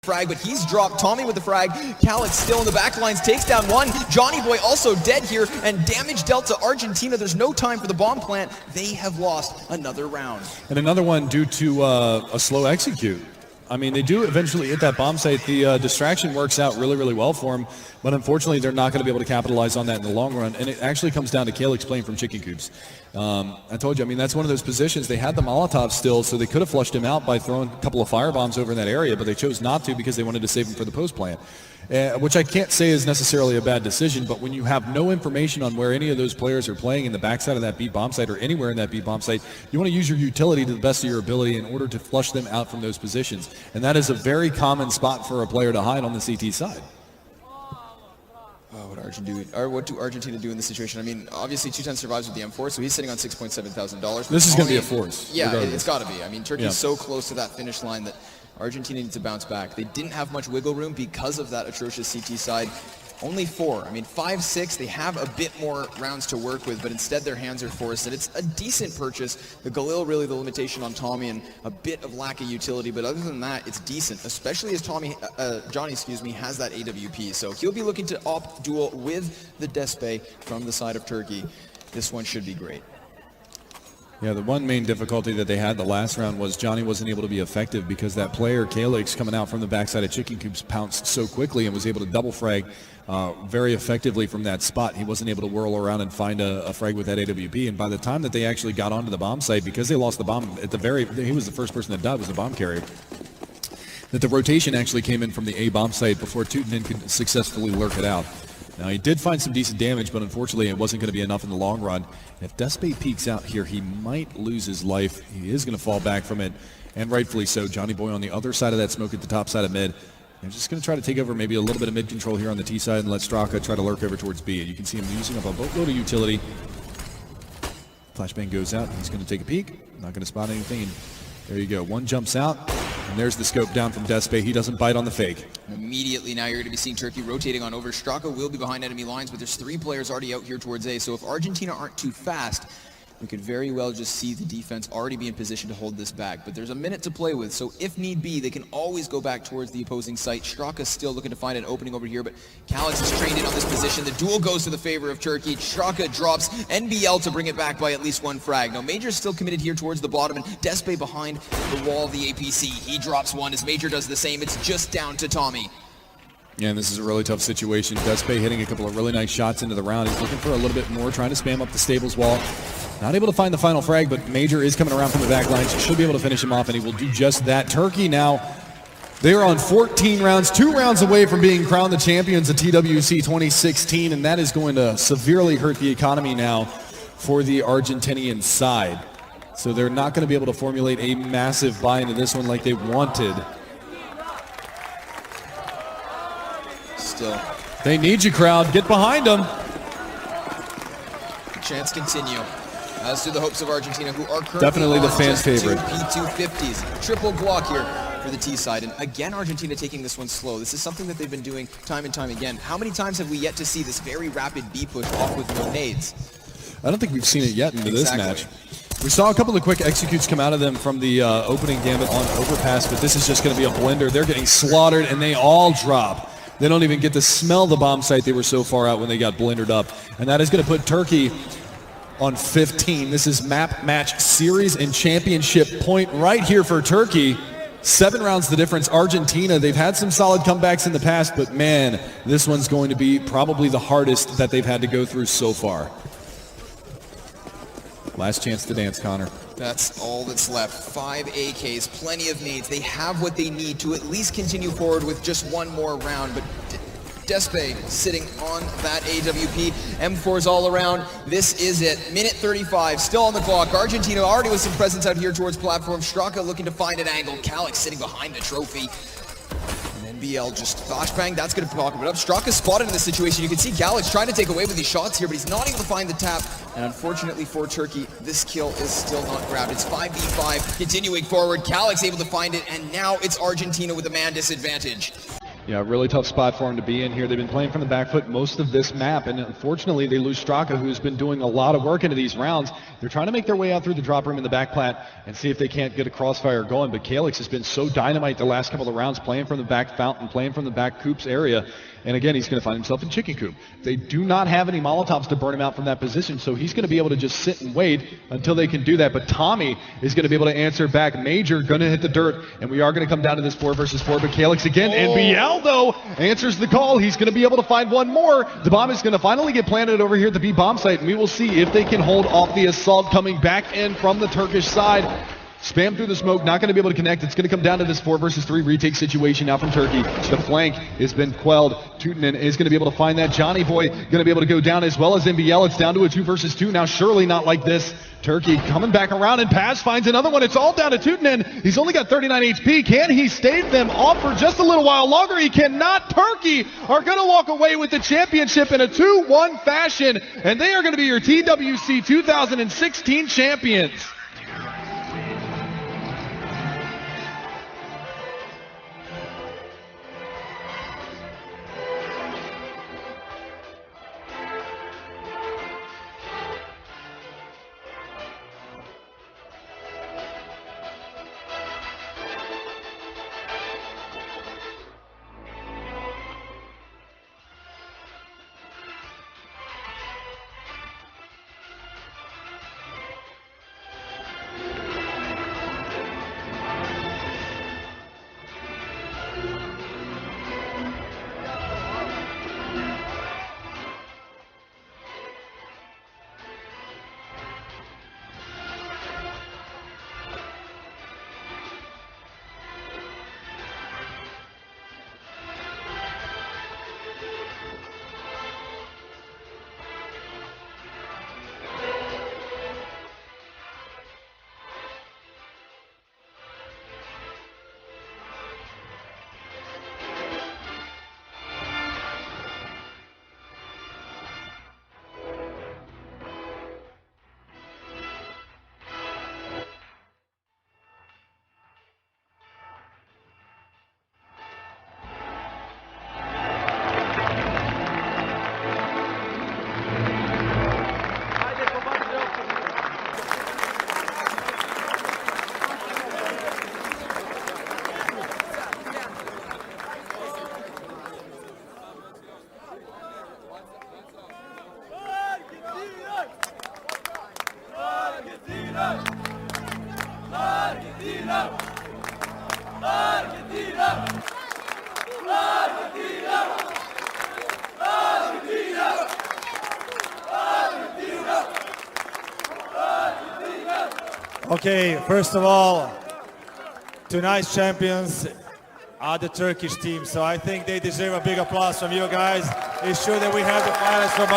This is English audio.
frag, but he's dropped. Tommy with the frag. Calix still in the back lines, takes down one. Johnny Boy also dead here, and damage dealt to Argentina. There's no time for the bomb plant. They have lost another round. And another one due to a slow execute. I mean, they do eventually hit that bomb site. The distraction works out really, really well for them, but unfortunately, they're not going to be able to capitalize on that in the long run. And it actually comes down to Calix playing from chicken coops. I told you, I mean, that's one of those positions. They had the Molotov still, so they could have flushed him out by throwing a couple of firebombs over in that area, but they chose not to because they wanted to save him for the post plant. Which I can't say is necessarily a bad decision, but when you have no information on where any of those players are playing in the backside of that B bomb site or anywhere in that B bomb site, you want to use your utility to the best of your ability in order to flush them out from those positions. And that is a very common spot for a player to hide on the CT side. What do Argentina do in this situation? I mean, obviously 210 survives with the M4, so he's sitting on $6.7 thousand. This is going to be a force. Yeah, it's got to be. I mean, Turkey's so close to that finish line that Argentina needs to bounce back. They didn't have much wiggle room because of that atrocious CT side. Only 4. I mean, 5, 6, they have a bit more rounds to work with, but instead their hands are forced, and it's a decent purchase. The Galil really the limitation on Tommy and a bit of lack of utility, but other than that, it's decent, especially as Johnny, has that AWP. So he'll be looking to op duel with the Despe from the side of Turkey. This one should be great. Yeah, the one main difficulty that they had the last round was Johnny wasn't able to be effective because that player, Calix, coming out from the backside of Chicken Coops, pounced so quickly and was able to double frag very effectively from that spot. He wasn't able to whirl around and find a frag with that AWP, and by the time that they actually got onto the bomb site, because they lost the bomb at he was the first person that died, was the bomb carrier, that the rotation actually came in from the A bomb site before Tutanen could successfully lurk it out. Now, he did find some decent damage, but unfortunately it wasn't going to be enough in the long run. If Despe peeks out here, he might lose his life. He is going to fall back from it, and rightfully so. Johnny Boy on the other side of that smoke at the top side of mid. They're just going to try to take over maybe a little bit of mid control here on the T side and let Straka try to lurk over towards B. And you can see him using up a boatload of utility. Flashbang goes out. He's going to take a peek. Not going to spot anything. And there you go. One jumps out. And there's the scope down from Despe. He doesn't bite on the fake. Immediately now you're going to be seeing Turkey rotating on over. Straka will be behind enemy lines, but there's 3 players already out here towards A. So if Argentina aren't too fast, we could very well just see the defense already be in position to hold this back. But there's a minute to play with, so if need be, they can always go back towards the opposing site. Straka's still looking to find an opening over here, but Calix is trained in on this position. The duel goes to the favor of Turkey. Straka drops NBL to bring it back by at least 1 frag. Now, Major's still committed here towards the bottom, and Despe behind the wall of the APC. He drops 1 as Major does the same. It's just down to Tommy. Yeah, and this is a really tough situation. Despe hitting a couple of really nice shots into the round. He's looking for a little bit more, trying to spam up the stables wall. Not able to find the final frag, but Major is coming around from the back lines. Should be able to finish him off, and he will do just that. Turkey now, they are on 14 rounds, 2 rounds away from being crowned the champions of TWC 2016, and that is going to severely hurt the economy now for the Argentinian side. So they're not going to be able to formulate a massive buy into this one like they wanted. Still. They need you, crowd. Get behind them. Chance continue. As do the hopes of Argentina, who are currently definitely the fan favorite. 2 P250s. Triple block here for the T side. And again, Argentina taking this one slow. This is something that they've been doing time and time again. How many times have we yet to see this very rapid B push off with no nades? I don't think we've seen it yet into this match. We saw a couple of quick executes come out of them from the opening gambit on overpass, but this is just going to be a blender. They're getting slaughtered, and they all drop. They don't even get to smell the bomb site. They were so far out when they got blendered up. And that is going to put Turkey on 15. This is map match series and championship point right here for Turkey. 7 rounds the difference. Argentina, they've had some solid comebacks in the past, but man, this one's going to be probably the hardest that they've had to go through so far. Last chance to dance, Connor. That's all that's left. 5 AKs, plenty of nades. They have what they need to at least continue forward with just 1 more round, but Despe sitting on that AWP. M4s all around. This is it. Minute 35, still on the clock. Argentina already with some presence out here towards platform. Straka looking to find an angle. Calix sitting behind the trophy. And NBL just flashbang. That's going to pocket it up. Straka spotted in this situation. You can see Calix trying to take away with these shots here, but he's not able to find the tap. And unfortunately for Turkey, this kill is still not grabbed. It's 5v5, continuing forward. Calix able to find it, and now it's Argentina with a man disadvantage. Yeah, really tough spot for him to be in here. They've been playing from the back foot most of this map, and unfortunately they lose Straka, who's been doing a lot of work into these rounds. They're trying to make their way out through the drop room in the back plat and see if they can't get a crossfire going, but Calyx has been so dynamite the last couple of rounds, playing from the back fountain, playing from the back coops area, and again, he's going to find himself in chicken coop. They do not have any Molotovs to burn him out from that position, so he's going to be able to just sit and wait until they can do that, but Tommy is going to be able to answer back. Major going to hit the dirt, and we are going to come down to this 4 versus 4, but Calyx again, NBL though, answers the call. He's going to be able to find one more. The bomb is going to finally get planted over here at the B bomb site, and we will see if they can hold off the assault coming back in from the Turkish side. Spam through the smoke, not going to be able to connect. It's going to come down to this 4 versus 3 retake situation now from Turkey. The flank has been quelled. Tutanen is going to be able to find that. Johnny Boy going to be able to go down as well as NBL. It's down to a 2 versus 2 now. Surely not like this. Turkey coming back around, and Paz finds another one. It's all down to Tutanen. He's only got 39 HP. Can he stave them off for just a little while longer? He cannot. Turkey are going to walk away with the championship in a 2-1 fashion, and they are going to be your TWC 2016 champions. Okay, first of all, tonight's champions are the Turkish team, so I think they deserve a big applause from you guys. It's sure that we have the finalists from